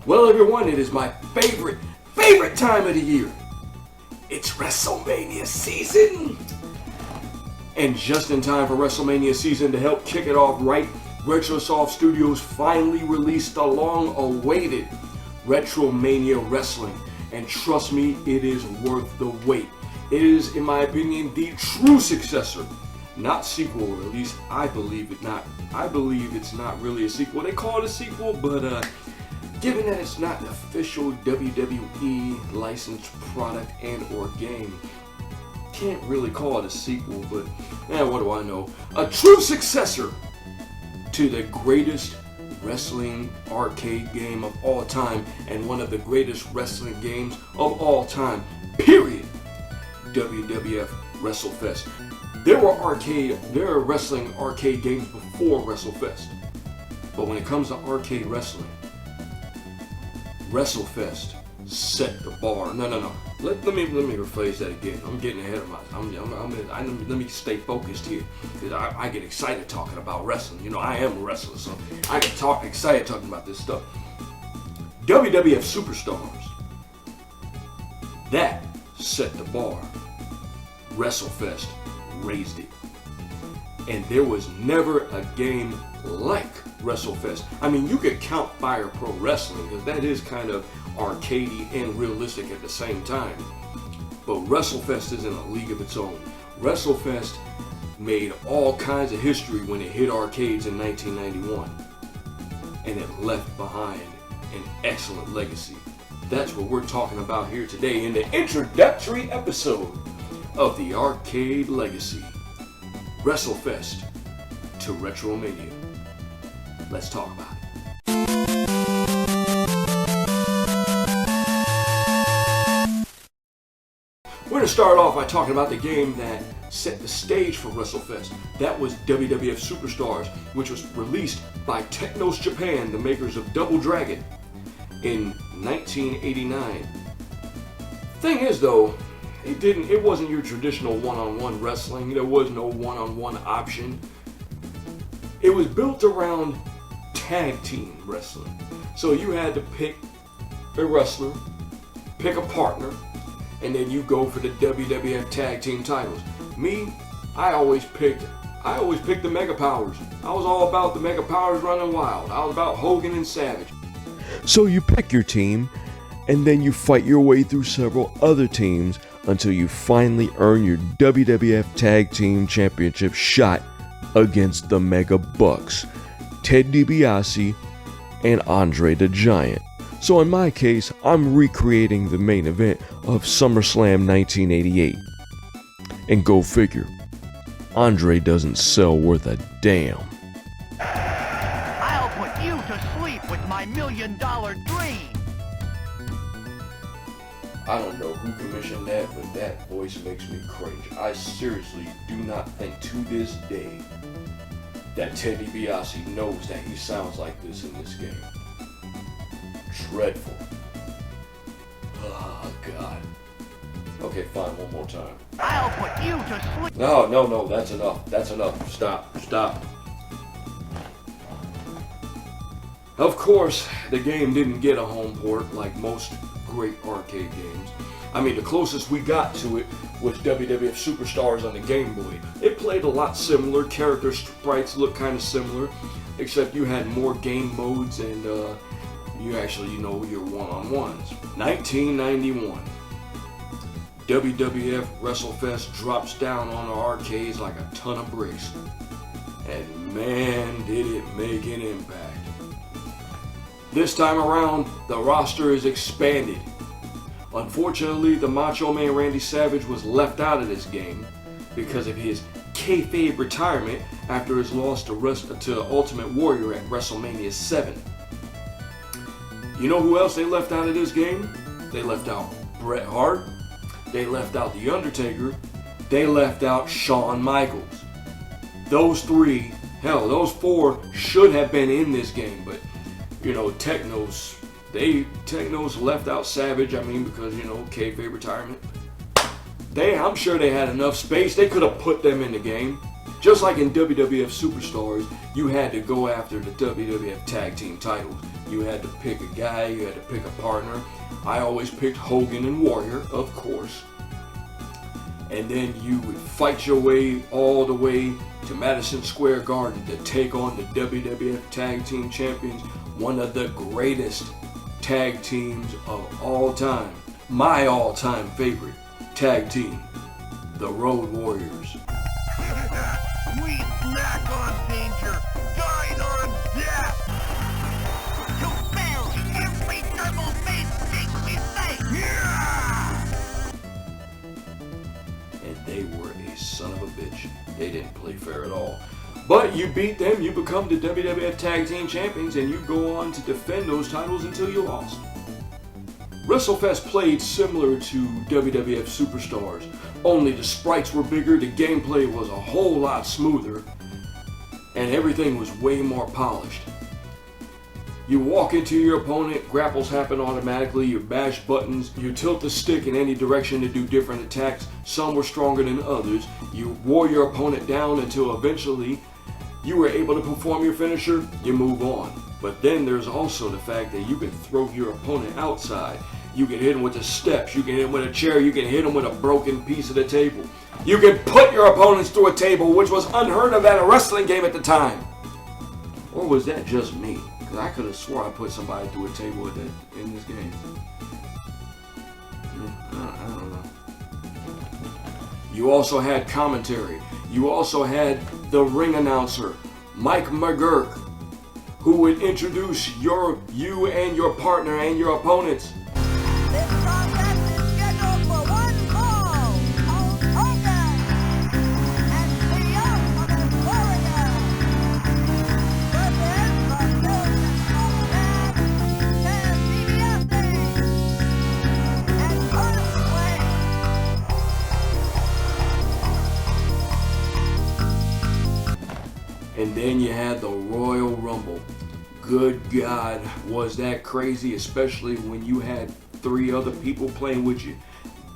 Well, everyone, it is my favorite time of the year. It's WrestleMania season. And just in time for WrestleMania season to help kick it off right, Retrosoft Studios finally released the long-awaited Retromania Wrestling. And trust me, it is worth the wait. It is, in my opinion, the true successor. Not sequel, or at least I believe it not. I believe it's not really a sequel. They call it a sequel, but given that it's not an official WWE licensed product and or game, can't really call it a sequel, but what do I know? A true successor to the greatest wrestling arcade game of all time and one of the greatest wrestling games of all time, period. WWF Wrestlefest. There were wrestling arcade games before WrestleFest. But when it comes to arcade wrestling, WrestleFest set the bar. No. Let me rephrase that again. I'm getting ahead of myself. Let me stay focused here, because I get excited talking about wrestling. You know, I am a wrestler, so I get excited talking about this stuff. WWF Superstars. That set the bar. WrestleFest raised it. And there was never a game like WrestleFest. I mean, you could count Fire Pro Wrestling, because that is kind of arcadey and realistic at the same time. But WrestleFest is in a league of its own. WrestleFest made all kinds of history when it hit arcades in 1991. And it left behind an excellent legacy. That's what we're talking about here today in the introductory episode of the Arcade Legacy. WrestleFest to Retromania. Let's talk about it. We're going to start off by talking about the game that set the stage for WrestleFest. That was WWF Superstars, which was released by Technos Japan, the makers of Double Dragon, in 1989. Thing is, though, it wasn't your traditional one-on-one wrestling. There was no one-on-one option. It was built around tag team wrestling. So you had to pick a wrestler, pick a partner, and then you go for the WWF tag team titles. Me, I always picked the Mega Powers. I was all about the Mega Powers running wild. I was about Hogan and Savage. So you pick your team, and then you fight your way through several other teams until you finally earn your WWF Tag Team Championship shot against the Mega Bucks, Ted DiBiase and Andre the Giant. So in my case, I'm recreating the main event of SummerSlam 1988. And go figure, Andre doesn't sell worth a damn. I'll put you to sleep with my $1 million dream. I don't know who commissioned that, but that voice makes me cringe. I seriously do not think to this day that Ted DiBiase knows that he sounds like this in this game. Dreadful. Oh, God. Okay, fine, one more time. I'll put you to sleep. No, that's enough. Stop. Of course, the game didn't get a home port like most great arcade games. I mean, the closest we got to it was WWF Superstars on the Game Boy. It played a lot similar. Character sprites looked kind of similar, except you had more game modes and you actually, your one-on-ones. 1991. WWF WrestleFest drops down on the arcades like a ton of bricks. And man, did it make an impact. This time around, the roster is expanded. Unfortunately, the Macho Man Randy Savage was left out of this game because of his kayfabe retirement after his loss to Ultimate Warrior at WrestleMania 7. You know who else they left out of this game? They left out Bret Hart. They left out The Undertaker. They left out Shawn Michaels. Those four should have been in this game, but Technos left out Savage, because, kayfabe retirement. I'm sure they had enough space. They could have put them in the game. Just like in WWF Superstars, you had to go after the WWF Tag Team titles. You had to pick a guy, you had to pick a partner. I always picked Hogan and Warrior, of course. And then you would fight your way all the way to Madison Square Garden to take on the WWF Tag Team Champions, one of the greatest tag teams of all time. My all-time favorite tag team, the Road Warriors. We snack on danger, dine on death. You fail every double-faced thing we say. Yeah! And they were a son of a bitch. They didn't play fair at all. But you beat them, you become the WWF Tag Team Champions, and you go on to defend those titles until you lost. WrestleFest played similar to WWF Superstars, only the sprites were bigger, the gameplay was a whole lot smoother, and everything was way more polished. You walk into your opponent, grapples happen automatically, you bash buttons, you tilt the stick in any direction to do different attacks. Some were stronger than others. You wore your opponent down until eventually you were able to perform your finisher, you move on. But then there's also the fact that you can throw your opponent outside. You can hit him with the steps, you can hit him with a chair, you can hit him with a broken piece of the table. You can put your opponents through a table, which was unheard of at a wrestling game at the time. Or was that just me? Because I could have swore I put somebody through a table in this game. I don't know. You also had commentary. You also had the ring announcer, Mike McGurk, who would introduce you and your partner and your opponents. This contest is scheduled for one fall. Hulk Hogan and the Ultimate Warrior versus the Million Dollar Man, Ted DiBiase, and Curtis Blade. And then you had the Royal Rumble. Good God, was that crazy, especially when you had 3 other people playing with you.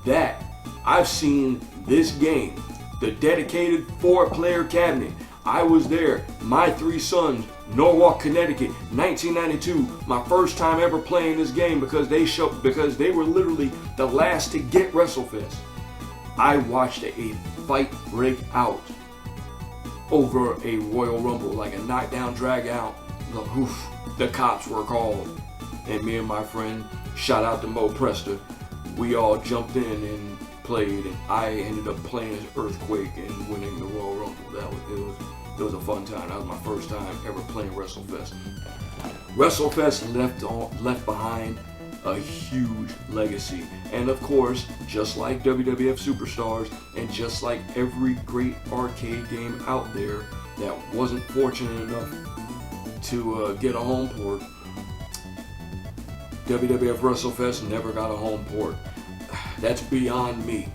That, I've seen this game, the dedicated 4-player cabinet. I was there, my 3 sons, Norwalk, Connecticut, 1992, my first time ever playing this game because they were literally the last to get WrestleFest. I watched a fight break out over a Royal Rumble, like a knockdown, drag out. The cops were called, and me and my friend, shout out to Mo Presta, we all jumped in and played, and I ended up playing as Earthquake and winning the Royal Rumble. It was a fun time. That was my first time ever playing WrestleFest. WrestleFest left behind a huge legacy, and of course, just like WWF Superstars, and just like every great arcade game out there that wasn't fortunate enough to get a home port, WWF WrestleFest never got a home port. That's beyond me.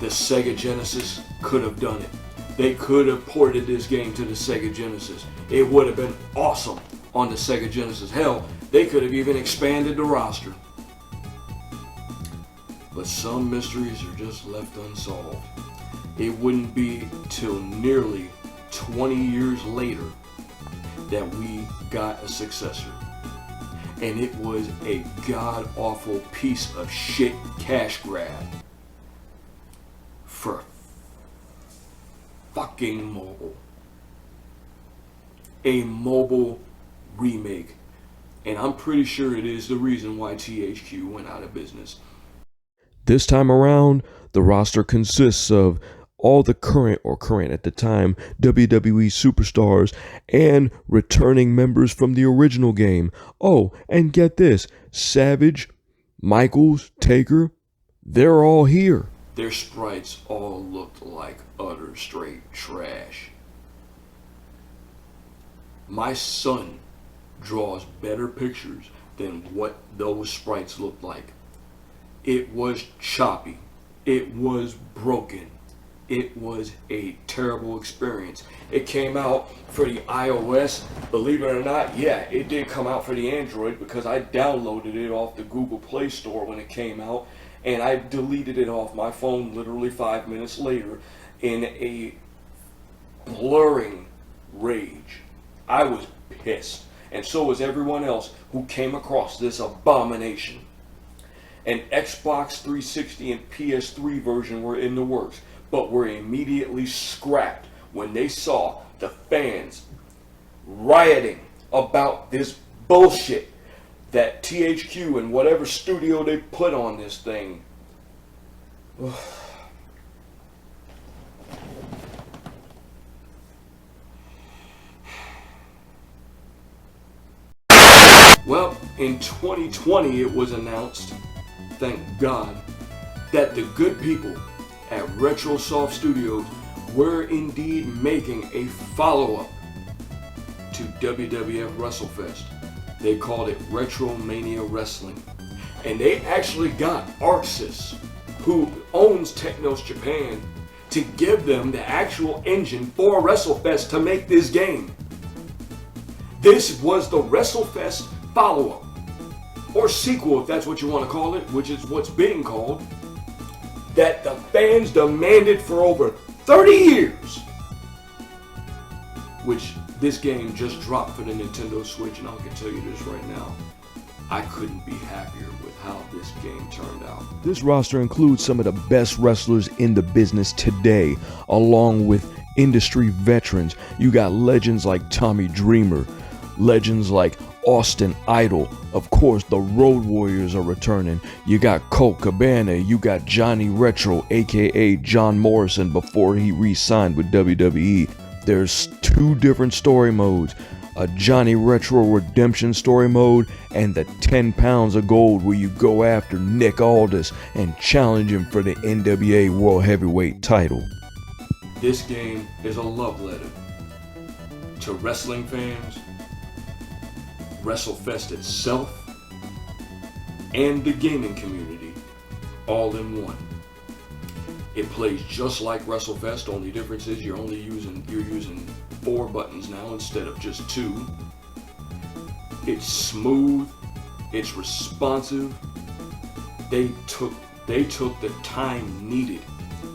The Sega Genesis could have done it. They could have ported this game to the Sega Genesis. It would have been awesome on the Sega Genesis. Hell, they could have even expanded the roster. But some mysteries are just left unsolved. It wouldn't be till nearly 20 years later that we got a successor. And it was a god-awful piece of shit cash grab for fucking mobile. A mobile remake. And I'm pretty sure it is the reason why THQ went out of business. This time around, the roster consists of all the current at the time WWE superstars and returning members from the original game. Oh, and get this, Savage, Michaels, Taker, they're all here. Their sprites all looked like utter straight trash. My son draws better pictures than what those sprites looked like. It was choppy. It was broken. It was a terrible experience. It came out for the iOS. Believe it or not, yeah, it did come out for the Android because I downloaded it off the Google Play Store when it came out, and I deleted it off my phone literally 5 minutes later in a blurring rage. I was pissed. and so was everyone else who came across this abomination. An Xbox 360 and PS3 version were in the works, but were immediately scrapped when they saw the fans rioting about this bullshit that THQ and whatever studio they put on this thing. Well, in 2020 it was announced, thank God, that the good people at Retrosoft Studios were indeed making a follow-up to WWF Wrestlefest. They called it Retromania Wrestling. And they actually got Arxis, who owns Technos Japan, to give them the actual engine for Wrestlefest to make this game. This was the Wrestlefest follow-up, or sequel if that's what you want to call it, which is what's being called, that the fans demanded for over 30 years. Which this game just dropped for the Nintendo Switch, and I can tell you this right now, I couldn't be happier with how this game turned out. This roster includes some of the best wrestlers in the business today, along with industry veterans. You got legends like Tommy Dreamer, legends like Austin Idol. Of course, the Road Warriors are returning. You got Colt Cabana, you got Johnny Retro, aka John Morrison, before he re-signed with WWE. There's 2 different story modes, a Johnny Retro Redemption story mode and the 10 pounds of gold where you go after Nick Aldis and challenge him for the NWA World Heavyweight title. This game is a love letter to wrestling fans, Wrestlefest itself, and the gaming community all in one. It plays just like Wrestlefest, only difference is you're using 4 buttons now instead of just 2. It's smooth, it's responsive. They took the time needed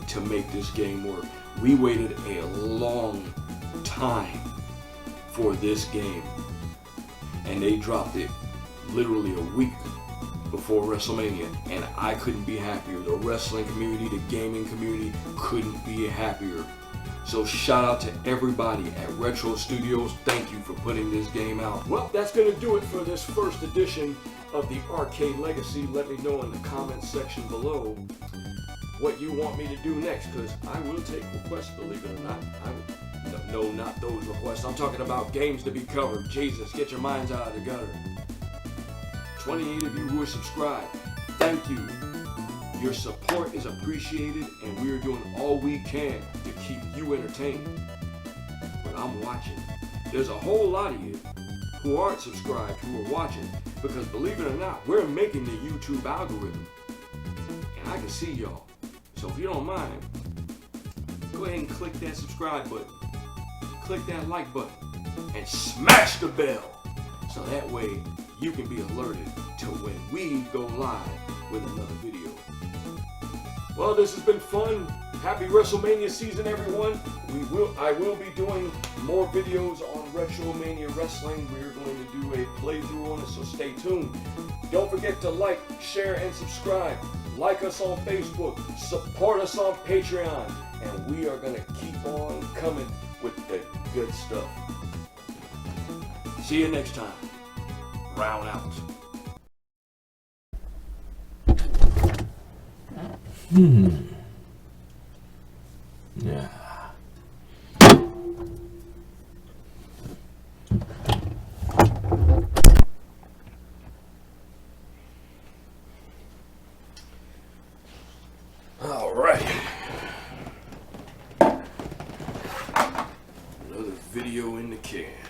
to make this game work. We waited a long time for this game, and they dropped it literally a week before WrestleMania, and I couldn't be happier. The wrestling community, the gaming community couldn't be happier. So shout out to everybody at Retro Studios. Thank you for putting this game out. Well, that's going to do it for this first edition of the Arcade Legacy. Let me know in the comments section below what you want me to do next, because I will take requests, believe it or not. No, not those requests. I'm talking about games to be covered. Jesus, get your minds out of the gutter. 28 of you who are subscribed, thank you. Your support is appreciated, and we are doing all we can to keep you entertained. But I'm watching. There's a whole lot of you who aren't subscribed who are watching, because believe it or not, we're making the YouTube algorithm. And I can see y'all. So if you don't mind, go ahead and click that subscribe button. Click that like button. And smash the bell. So that way you can be alerted to when we go live with another video. Well, this has been fun. Happy WrestleMania season, everyone. I will be doing more videos on Retromania Wrestling. We're going to do a playthrough on it, so stay tuned. Don't forget to like, share, and subscribe. Like us on Facebook. Support us on Patreon. And we are going to keep on coming with the good stuff. See you next time. Round out. Yeah. All right. Another video in the can.